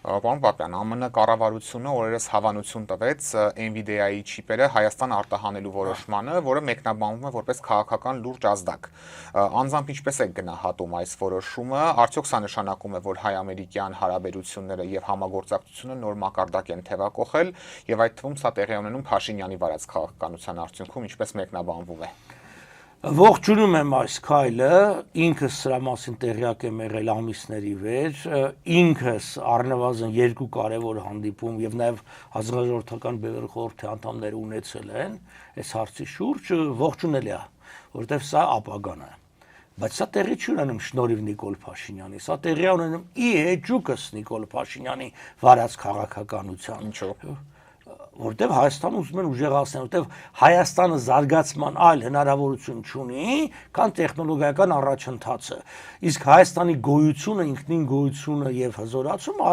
Պարոն Պապյան, ԱՄՆ կառավարությունը օրերս հավանություն տվեց NVIDIA-ի չիպերը Հայաստան արտահանելու որոշմանը, որը մեկնաբանվում է որպես քաղաքական լուրջ ազդակ։ Անձամբ ինչպես եք գնահատում այս որոշումը, արդյոք սա նշանակում է, որ հայ-ամերիկյան հարաբերությունները եւ համագործակցությունը նոր մակարդակ են թևակողել, եւ այդ թվում սա տեղի ունենում Փաշինյանի վարած քաղաքականության արդյունքում, ինչպես մեկնաբանվում է։ Ողջունում եմ այս քայլը, ինքս սրա մասին տեղյակ եմ եղել ամիսների վեր, ինքս առնվազն 2 կարևոր հանդիպում եւ նաեւ հանրաժողովրդական բևեռ խորհրդի անդամները ունեցել են այս հարցի շուրջ, ողջունել է, որովհետեւ սա ապագան է։ Բայց սա տեղի չի ունենում շնորհիվ Նիկոլ Փաշինյանի, սա տեղի է ունենում ի հեճուկս Նիկոլ Փաշինյանի վարած քաղաքականության։ Ինչո՞ւ։ Որտեւ Հայաստանը ուզում են ուժեղացնել, որտեւ Հայաստանը զարգացման այլ հնարավորություն չունի, քան տեխնոլոգիական առաջընթացը։ Իսկ Հայաստանի գոյությունը, ինքնին գոյությունը եւ հզորացումը